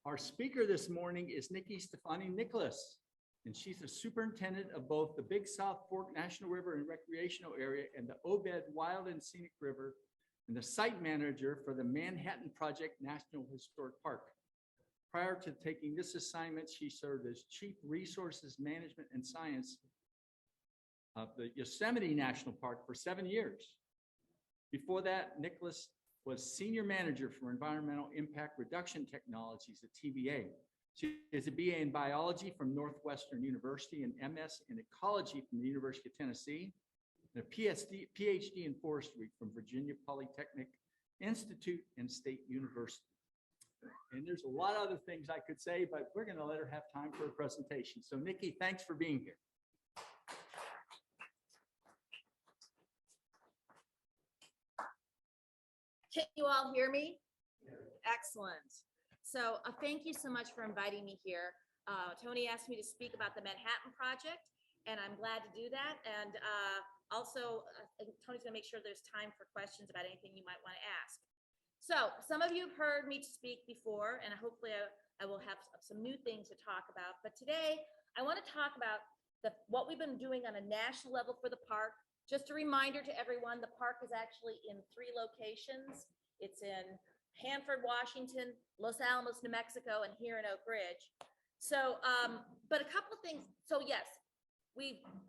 Our speaker this morning is Niki Nicholas, and she's the superintendent of both the Big South Fork National River and Recreational Area and the Obed Wild and Scenic River, and the site manager for the Manhattan Project National Historic Park. Prior to taking this assignment, she served as Chief Resources Management and Science of the Yosemite National Park for 7 years. Before that, Nicholas was Senior Manager for Environmental Impact Reduction Technologies at TVA. She has a BA in Biology from Northwestern University and MS in Ecology from the University of Tennessee, and a PhD in Forestry from Virginia Polytechnic Institute and State University. And there's a lot of other things I could say, but we're going to let her have time for a presentation. So Niki, thanks for being here. Can you all hear me? Excellent. So thank you so much for inviting me here. Tony asked me to speak about the Manhattan Project, and I'm glad to do that. And also, Tony's gonna make sure there's time for questions about anything you might want to ask. So some of you have heard me speak before, and hopefully I will have some new things to talk about. But today, I want to talk about what we've been doing on a national level for the park. Just a reminder to everyone, the park is actually in 3 locations. It's in Hanford, Washington, Los Alamos, New Mexico, and here in Oak Ridge. So, but a couple of things. So yes,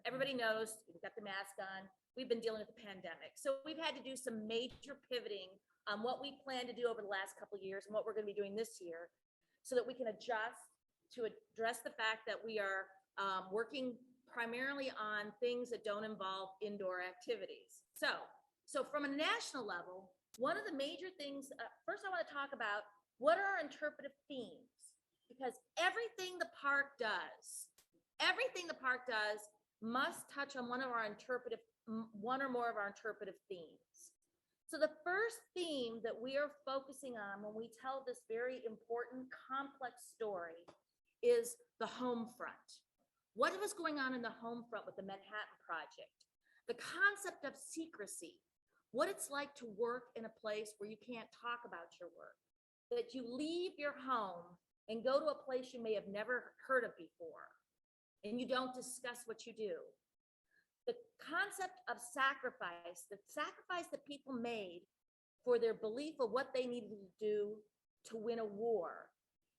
everybody knows we've got the mask on. We've been dealing with the pandemic. So we've had to do some major pivoting on what we plan to do over the last couple of years and what we're going to be doing this year so that we can adjust to address the fact that we are working primarily on things that don't involve indoor activities. So from a national level, one of the major things, first I want to talk about what are our interpretive themes, because everything the park does must touch on one or more of our interpretive themes. So the first theme that we are focusing on when we tell this very important, complex story is the home front. What was going on in the home front with the Manhattan Project? The concept of secrecy, what it's like to work in a place where you can't talk about your work, that you leave your home and go to a place you may have never heard of before, and you don't discuss what you do. The concept of sacrifice, the sacrifice that people made for their belief of what they needed to do to win a war.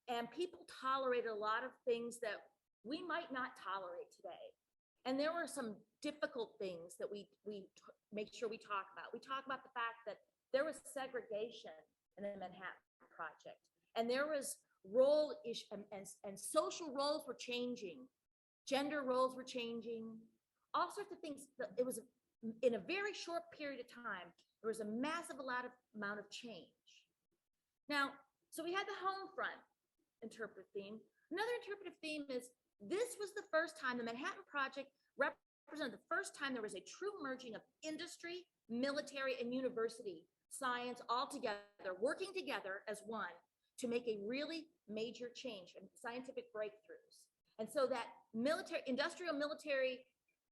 And people tolerated a lot of things that we might not tolerate today. And there were some difficult things that we make sure we talk about. We talk about the fact that there was segregation in the Manhattan Project, and there was role issue and social roles were changing, gender roles were changing, all sorts of things. It was in a very short period of time, there was a massive amount of change. Now, so we had the home front interpretive theme. Another interpretive theme is this was the first time the Manhattan Project represented the first time there was a true merging of industry, military, and university science all together, working together as one to make a really major change in scientific breakthroughs. And so that industrial military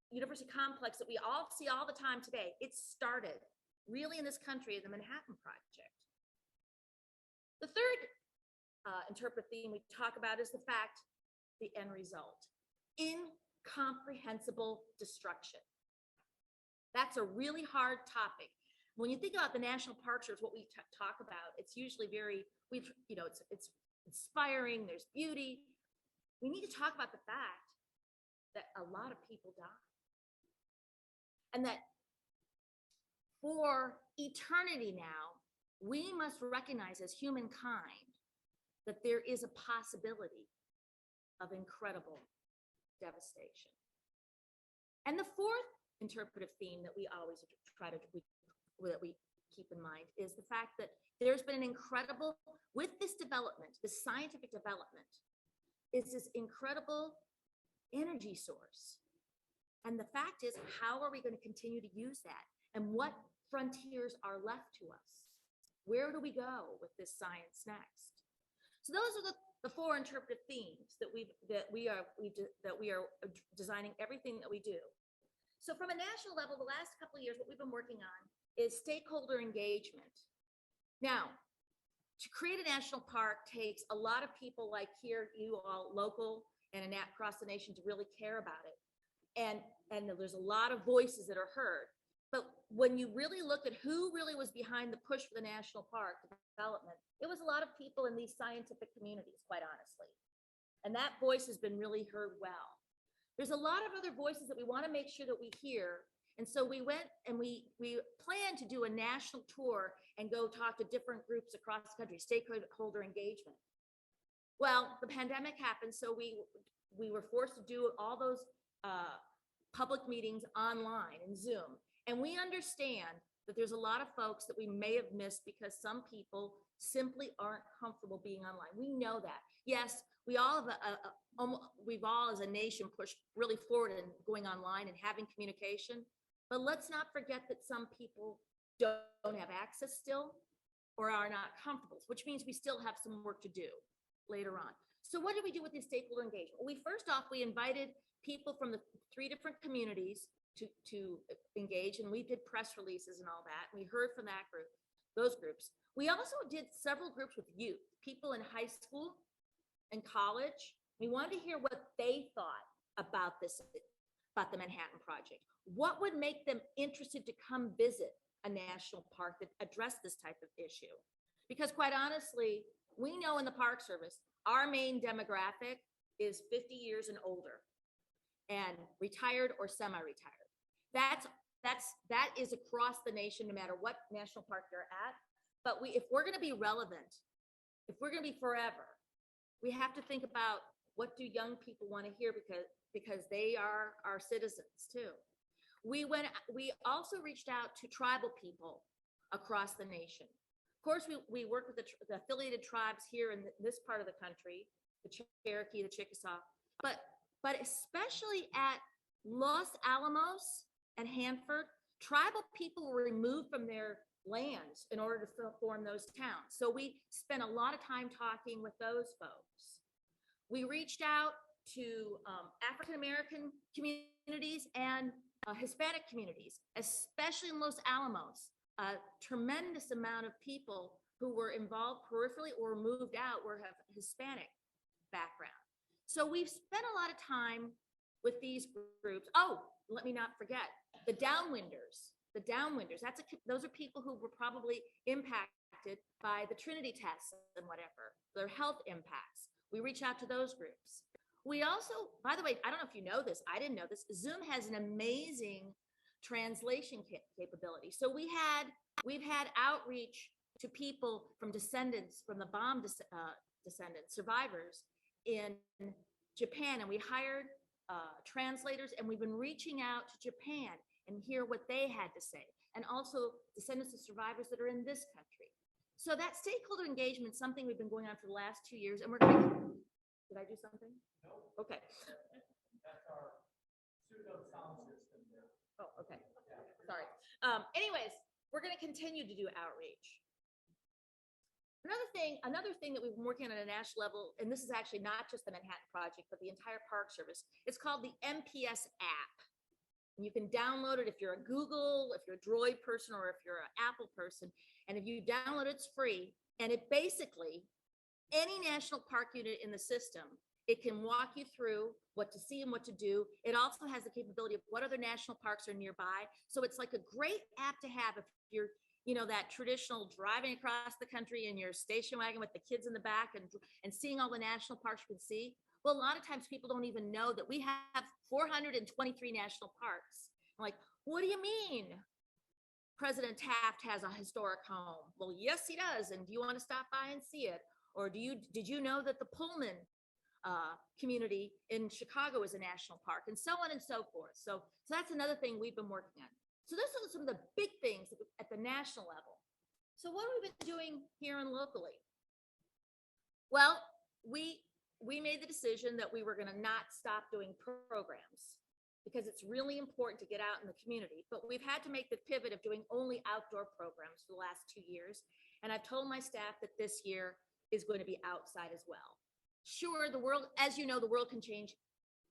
university complex that we all see all the time today, it started really in this country, the Manhattan Project. The third interpretive theme we talk about is the fact, the end result, incomprehensible destruction. That's a really hard topic. When you think about the national park service, what we talk about, it's usually very, it's inspiring, there's beauty. We need to talk about the fact that a lot of people die. And that for eternity now, we must recognize as humankind that there is a possibility of incredible devastation. And the fourth interpretive theme that we always that we keep in mind is the fact that there's been an incredible, with this development, this scientific development, is this incredible energy source. And the fact is, how are we going to continue to use that? And what frontiers are left to us? Where do we go with this science next? So those are the 4 interpretive themes that we are designing everything that we do. So from a national level, the last couple of years, what we've been working on is stakeholder engagement. Now, to create a national park takes a lot of people like here, you all local and across the nation to really care about it. And there's a lot of voices that are heard. But when you really look at who really was behind the push for the national park development, it was a lot of people in these scientific communities, quite honestly. And that voice has been really heard well. There's a lot of other voices that we want to make sure that we hear. And so we went and we planned to do a national tour and go talk to different groups across the country, stakeholder engagement. Well, the pandemic happened, so we were forced to do all those public meetings online and Zoom. And we understand that there's a lot of folks that we may have missed because some people simply aren't comfortable being online. We know that. Yes, we all have we've all as a nation pushed really forward in going online and having communication. But let's not forget that some people don't have access still or are not comfortable, which means we still have some work to do later on. So what did we do with this stakeholder engagement? Well, first off, we invited people from the 3 different communities to engage, and we did press releases and all that. And we heard from that group, those groups. We also did several groups with youth, people in high school and college. We wanted to hear what they thought about the Manhattan Project. What would make them interested to come visit a national park that addressed this type of issue? Because quite honestly, we know in the Park Service, our main demographic is 50 years and older and retired or semi-retired. That is across the nation, no matter what national park you're at. But if we're going to be relevant, if we're going to be forever, we have to think about what do young people want to hear because they are our citizens too. We also reached out to tribal people across the nation. Of course, we work with the affiliated tribes here in this part of the country, the Cherokee, the Chickasaw, but especially at Los Alamos and Hanford, tribal people were removed from their lands in order to form those towns. So we spent a lot of time talking with those folks. We reached out to African-American communities and Hispanic communities, especially in Los Alamos. A tremendous amount of people who were involved peripherally or moved out have Hispanic background. So we've spent a lot of time with these groups. Oh, let me not forget the downwinders. The downwinders. Those are people who were probably impacted by the Trinity tests and whatever, their health impacts. We reach out to those groups. We also, by the way, I don't know if you know this, I didn't know this, Zoom has an amazing translation capability. So we've had outreach to people from descendants, from the bomb descendants, survivors in Japan, and we hired translators, and we've been reaching out to Japan and hear what they had to say, and also descendants of survivors that are in this country. So that stakeholder engagement is something we've been going on for the last 2 years, and we're going to, did I do something? No. Okay. That's our pseudo sound system there. Oh, okay. Sorry. Anyways, we're going to continue to do outreach. Another thing that we've been working on at a national level, and this is actually not just the Manhattan Project, but the entire Park Service, it's called the MPS App. And you can download it if you're a Google, if you're a Droid person, or if you're an Apple person. And if you download it, it's free. And it basically, any national park unit in the system, it can walk you through what to see and what to do. It also has the capability of what other national parks are nearby. So it's like a great app to have if you're, that traditional driving across the country in your station wagon with the kids in the back and seeing all the national parks you can see. Well, a lot of times people don't even know that we have 423 national parks. I'm like, what do you mean President Taft has a historic home? Well, yes, he does. And do you want to stop by and see it? Or did you know that the Pullman community in Chicago is a national park, and so on and so forth. So that's another thing we've been working on. So those are some of the big things at the national level. So what have we been doing here and locally? Well, we made the decision that we were going to not stop doing programs because it's really important to get out in the community. But we've had to make the pivot of doing only outdoor programs for the last 2 years. And I've told my staff that this year is going to be outside as well. Sure, the world, as you know, the world can change,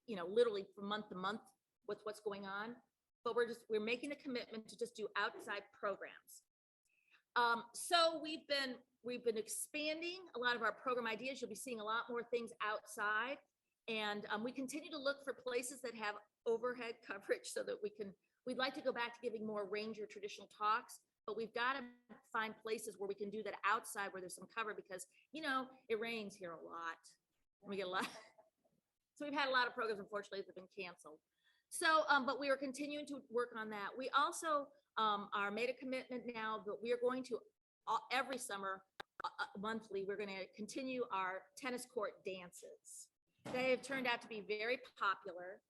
literally from month to month with what's going on, but we're making the commitment to just do outside programs. So we've been we've been expanding a lot of our program ideas. You'll be seeing a lot more things outside. And we continue to look for places that have overhead coverage so that we'd like to go back to giving more ranger traditional talks, but we've got to find places where we can do that outside where there's some cover because, it rains here a lot. We get a lot. So we've had a lot of programs, unfortunately, that have been canceled. So, but we are continuing to work on that. We also are made a commitment now that we are going to, every summer, monthly, we're going to continue our tennis court dances. They have turned out to be very popular.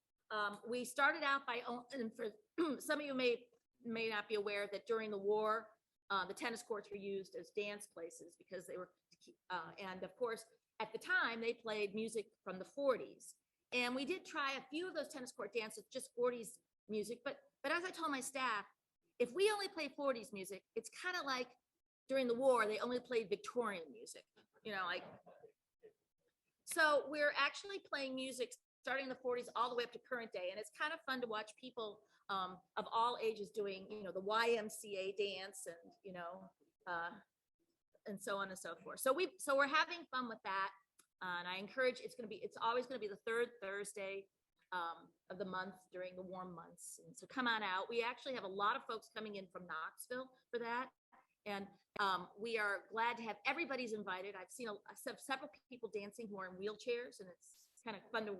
We started out by, and for some of you may not be aware that during the war, the tennis courts were used as dance places because they were, and of course, at the time, they played music from the 40s. And we did try a few of those tennis court dances, just 40s music. But as I told my staff, if we only play 40s music, it's kind of like during the war, they only played Victorian music, So we're actually playing music starting in the 40s all the way up to current day. And it's kind of fun to watch people of all ages doing, the YMCA dance and, and so on and so forth. So we're having fun with that. And I encourage, it's always going to be the third Thursday of the month during the warm months. And so come on out. We actually have a lot of folks coming in from Knoxville for that. And we are glad to have everybody's invited. I've seen several people dancing who are in wheelchairs, and it's kind of fun to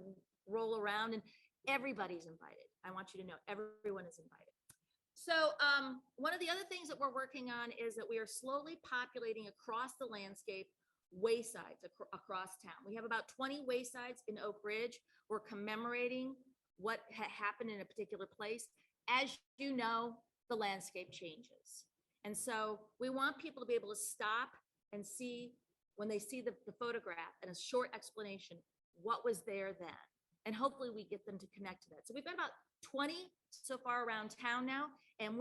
roll around, and everybody's invited. I want you to know everyone is invited. So one of the other things that we're working on is that we are slowly populating across the landscape waysides across town. We have about 20 waysides in Oak Ridge. We're commemorating what happened in a particular place. As you know, the landscape changes. And so we want people to be able to stop and see, when they see the photograph and a short explanation, what was there then. And hopefully we get them to connect to that. So we've got about 20 so far around town now, and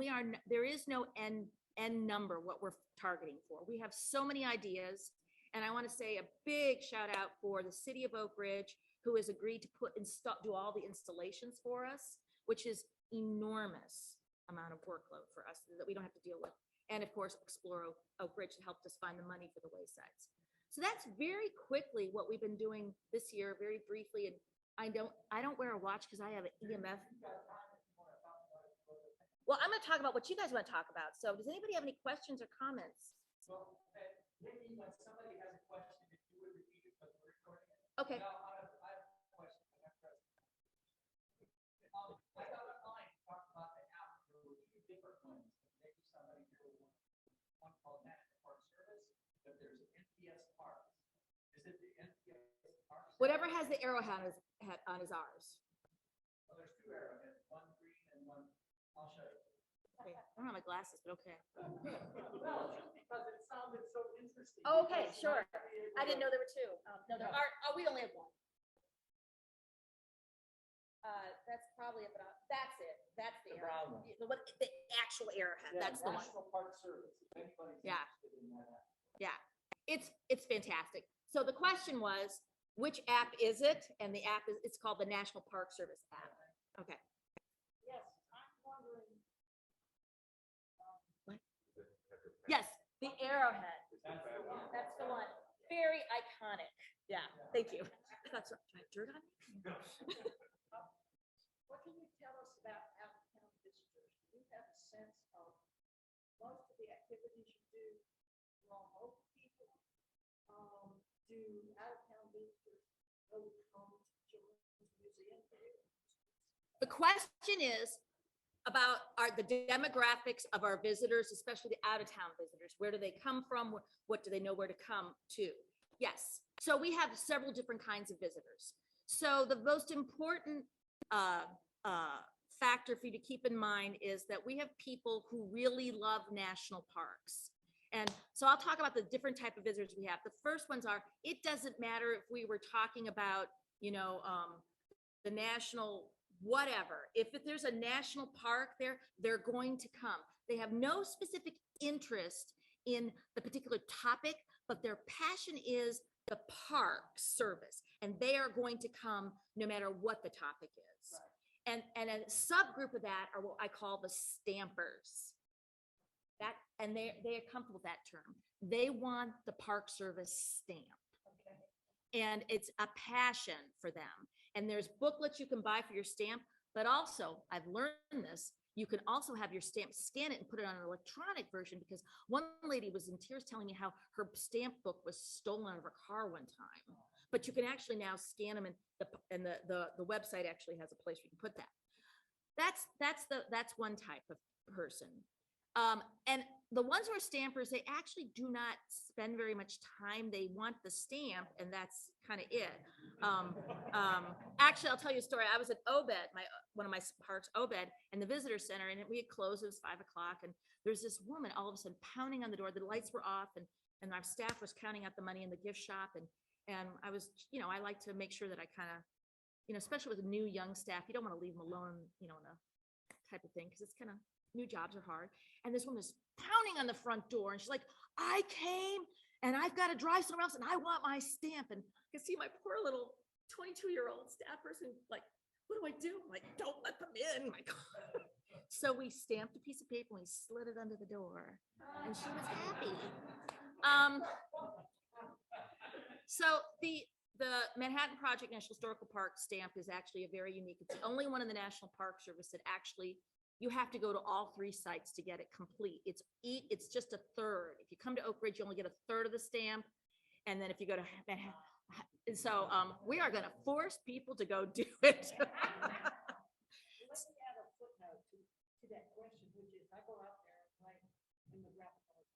there is no end number what we're targeting for. We have so many ideas. And I want to say a big shout out for the city of Oak Ridge, who has agreed to do all the installations for us, which is enormous amount of workload for us that we don't have to deal with. And of course, Explore Oak Ridge helped us find the money for the waysides. So that's very quickly what we've been doing this year, very briefly. And I don't wear a watch because I have an EMF. Well, I'm going to talk about what you guys want to talk about. So does anybody have any questions or comments? Well, Niki, when somebody has a question, if you would repeat it, but we're recording it. Okay. Now, I have a question. I got online, talked about the app. There were two different ones. Maybe somebody here will one called National Park Service, but there's MPS Parks. Is it the MPS Parks? Whatever has the arrowhead on is ours. Well, there's two arrowheads, one green and one, I'll show you. Okay. I don't have my glasses, but okay. Well, because it sounded so interesting. Okay, sure. I didn't know there were two. No, there are. Oh, we only have one. That's probably it, but that's it. That's the brown one. The actual arrowhead. Yeah, that's the one. National Park Service. If anybody's Yeah. interested in that app. Yeah, it's fantastic. So the question was, which app is it? And the app it's called the National Park Service app. Okay. Yes, I'm wondering. Yes, the arrowhead. That's the one. That's the one. Very iconic. Yeah, thank you. That's what, dirt on me? What can you tell us about out-of-town visitors? Do you have a sense of most of the activities you do among local people? Do out-of-town visitors go home to children's museum? The question is about the demographics of our visitors, especially the out-of-town visitors. Where do they come from? What do they know where to come to? Yes. So we have several different kinds of visitors. So the most important factor for you to keep in mind is that we have people who really love national parks. And so I'll talk about the different type of visitors we have. The first ones are, it doesn't matter if we were talking about, the national whatever. If there's a national park there, they're going to come. They have no specific interest in the particular topic, but their passion is the park service, and they are going to come no matter what the topic is. Right. And a subgroup of that are what I call the stampers. and they are comfortable with that term. They want the Park Service stamp. And it's a passion for them. And there's booklets you can buy for your stamp, but also I've learned this. You can also have your stamp, scan it and put it on an electronic version, because one lady was in tears telling me how her stamp book was stolen out of her car one time. But you can actually now scan them, and the website actually has a place where you can put that. That's one type of person. And the ones who are stampers, they actually do not spend very much time. They want the stamp, and that's kind of it. Actually, I'll tell you a story. I was at OBED, one of my parks, OBED, and the visitor center, and we had closed. It was 5 o'clock, and there's this woman all of a sudden pounding on the door. The lights were off, and our staff was counting out the money in the gift shop, and I was, I like to make sure that I kind of, especially with new young staff, you don't want to leave them alone, in a type of thing, because it's kind of, new jobs are hard. And this woman is pounding on the front door, and she's like, I came and I've got to drive somewhere else and I want my stamp. And I can see my poor little 22-year-old staff person, like, what do I do? I'm like, don't let them in. My God. So we stamped a piece of paper and we slid it under the door, and she was happy. So the Manhattan Project National Historical Park stamp is actually a very unique. It's the only one in the National Park Service that actually, you have to go to all 3 sites to get it complete. It's just a third. If you come to Oak Ridge, you only get a third of the stamp. And then if you go to Manhattan, so we are going to force people to go do it. Let me add a footnote to that question, which is, I go out there and play in the graphic art,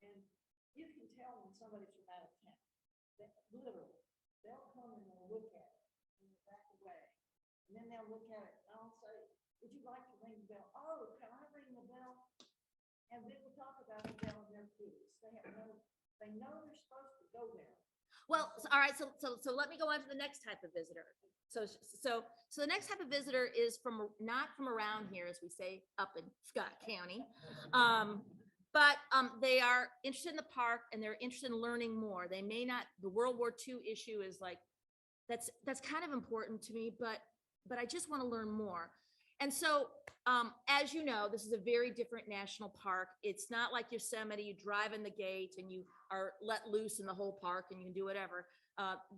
and you can tell when somebody's from out of town. That literally, they'll come and they'll look at it and they'll back away, and then they'll look at it and I'll say, would you like to ring the bell? Oh, can I ring the bell? And then we talk about the bell in their keys. They know they're supposed to go there. Well, all right. So let me go on to the next type of visitor. So the next type of visitor is not from around here, as we say, up in Scott County. But they are interested in the park, and they're interested in learning more. They may not, the World War II issue is like, that's kind of important to me, but I just want to learn more. And so, as you know, this is a very different national park. It's not like Yosemite. You drive in the gate and you are let loose in the whole park and you can do whatever.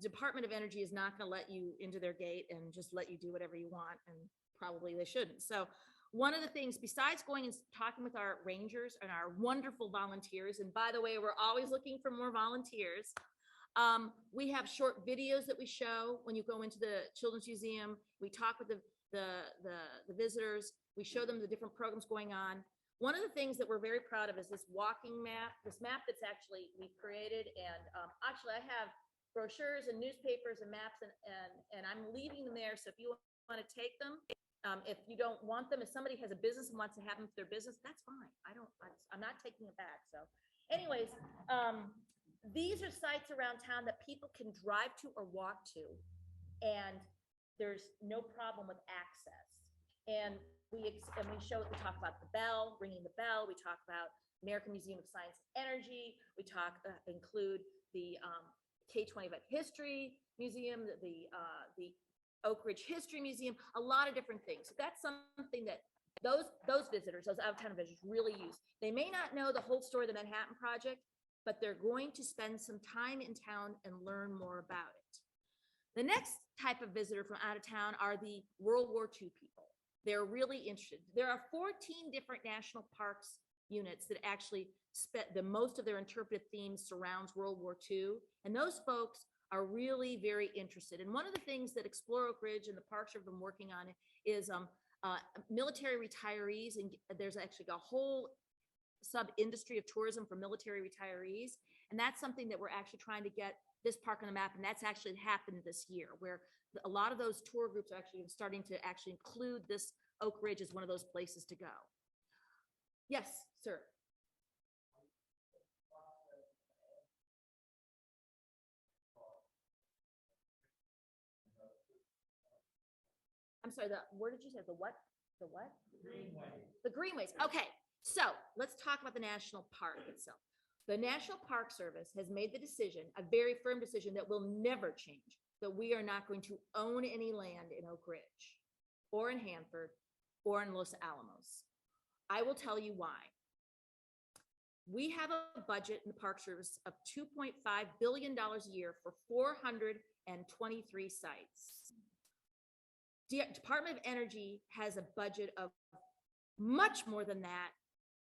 Department of Energy is not going to let you into their gate and just let you do whatever you want, and probably they shouldn't. So one of the things, besides going and talking with our rangers and our wonderful volunteers, and by the way, we're always looking for more volunteers. We have short videos that we show when you go into the Children's Museum. We talk with the visitors. We show them the different programs going on. One of the things that we're very proud of is this walking map, this map that's actually we've created. And actually I have brochures and newspapers and maps, and I'm leaving them there. So if you want to take them, if you don't want them, if somebody has a business and wants to have them for their business, that's fine. I'm not taking it back. So anyways, these are sites around town that people can drive to or walk to, and there's no problem with access. And we talk about the bell, ringing the bell. We talk about American Museum of Science and Energy. We include the K-25 History Museum, the Oak Ridge History Museum, a lot of different things. So that's something that those visitors, those out-of-town visitors really use. They may not know the whole story of the Manhattan Project, but they're going to spend some time in town and learn more about it. The next type of visitor from out of town are the World War II people. They're really interested. There are 14 different national parks units that actually spent the most of their interpretive themes surrounds World War II. And those folks are really very interested. And one of the things that Explore Oak Ridge and the parks have been working on is military retirees. And there's actually a whole sub-industry of tourism for military retirees. And that's something that we're actually trying to get this park on the map. And that's actually happened this year, where a lot of those tour groups are actually starting to actually include this Oak Ridge as one of those places to go. Yes, sir. I'm sorry, where did you say the what? The what? The Greenways. The Greenways. Okay, so let's talk about the national park itself. The National Park Service has made the decision, a very firm decision that will never change, that we are not going to own any land in Oak Ridge or in Hanford or in Los Alamos. I will tell you why. we have a budget in the Park Service of $2.5 billion a year for 423 sites. Department of Energy has a budget of much more than that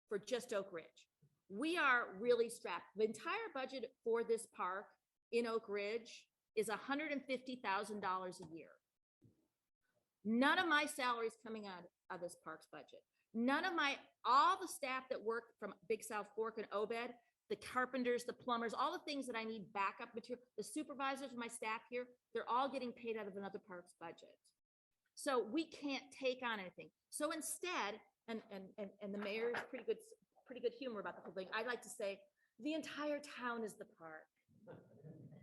for just Oak Ridge. We are really strapped. The entire budget for this park in Oak Ridge is $150,000 a year. None of my salary is coming out of this park's budget. All the staff that work from Big South Fork and Obed, the carpenters, the plumbers, all the things that I need backup material, the supervisors, my staff here, they're all getting paid out of another park's budget. So we can't take on anything. So instead, and the mayor is pretty good humor about the whole thing. I like to say the entire town is the park.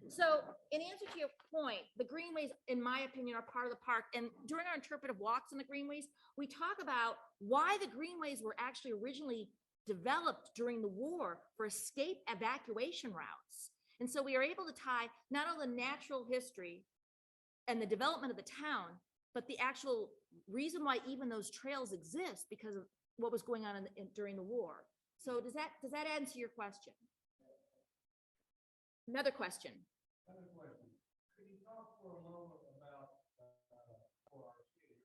So in answer to your point, the Greenways, in my opinion, are part of the park. And during our interpretive walks in the Greenways, we talk about why the Greenways were actually originally developed during the war for escape evacuation routes. And so we are able to tie not only the natural history and the development of the town, but the actual reason why even those trails exist because of what was going on during the war. So does that answer your question? Another question. Could you talk for a moment about ORBRC?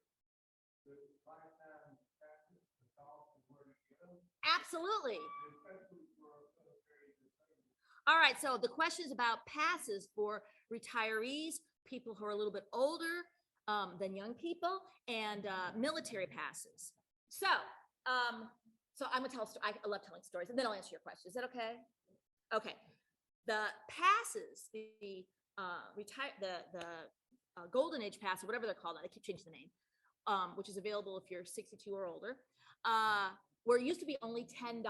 The lifetime practice, the cost, and where to get them? Absolutely. Especially for military disabled. All right, so the question is about passes for retirees, people who are a little bit older than young people, and military passes. So I'm gonna tell a story. I love telling stories, and then I'll answer your question. Is that okay? Okay. The passes, the Golden Age pass, or whatever they're called, I keep changing the name, which is available if you're 62 or older, where it used to be only $10.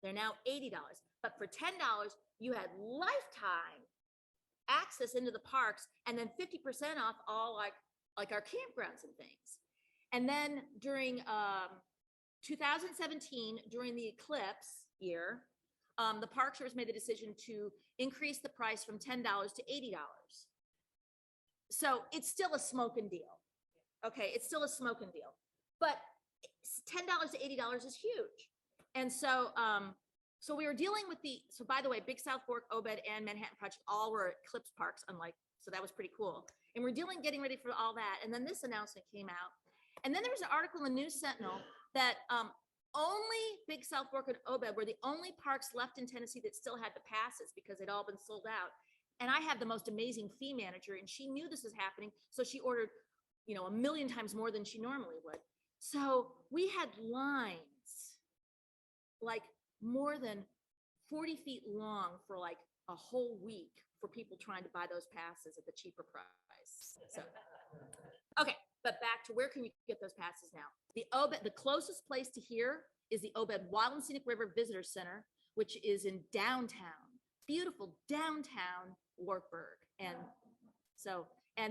They're now $80. But for $10, you had lifetime access into the parks, and then 50% off all like our campgrounds and things. And then during 2017, during the eclipse year, the Park Service made the decision to increase the price from $10 to $80. So it's still a smoking deal. Okay, it's still a smoking deal. But $10 to $80 is huge. And so so we were dealing with so by the way, Big South Fork, Obed, and Manhattan Project all were eclipse parks, so that was pretty cool. And we're getting ready for all that. And then this announcement came out. And then there was an article in the News Sentinel that only Big South Fork and Obed were the only parks left in Tennessee that still had the passes because they'd all been sold out. And I have the most amazing fee manager, and she knew this was happening, so she ordered, 1 million times more than she normally would. So we had lines like more than 40 feet long for like a whole week for people trying to buy those passes at the cheaper price. So, okay. But back to where can you get those passes now? The closest place to here is the Obed Wild and Scenic River Visitor Center, which is in downtown, beautiful downtown Wartburg. And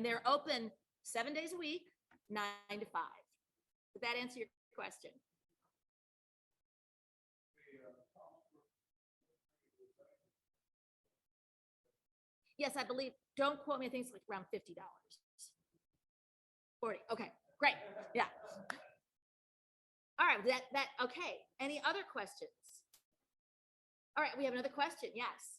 they're open 7 days a week, 9 to 5. Did that answer your question? Yes, I believe, don't quote me, I think it's like around $50. 40. Okay, great. Yeah. All right, okay. Any other questions? All right, we have another question. Yes.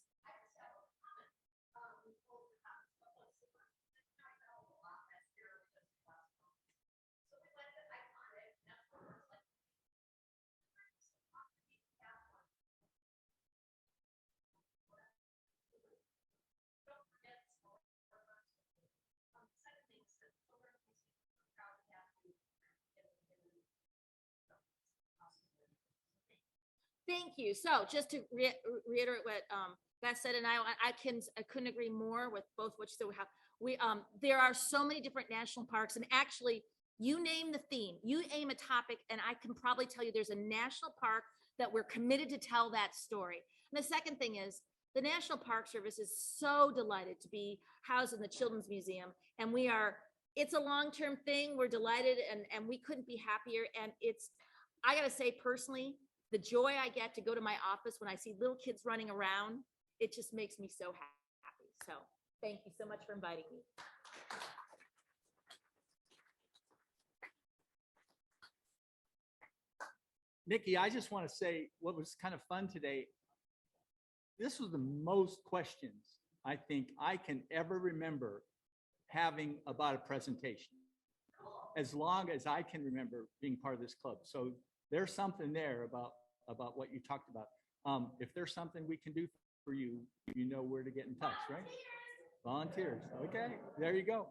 Thank you. So just to reiterate what Beth said, and I couldn't agree more with both what you said. There are so many different national parks, and actually, you name the theme, you aim a topic, and I can probably tell you there's a national park that we're committed to tell that story. And the second thing is, the National Park Service is so delighted to be housed in the Children's Museum, and it's a long-term thing. We're delighted, and we couldn't be happier. And I gotta say personally, the joy I get to go to my office when I see little kids running around, it just makes me so happy. So thank you so much for inviting me. Nikki, I just want to say what was kind of fun today. This was the most questions I think I can ever remember having about a presentation, as long as I can remember being part of this club. So there's something there about what you talked about. If there's something we can do for you, you know where to get in touch, right? Volunteers. Okay, there you go.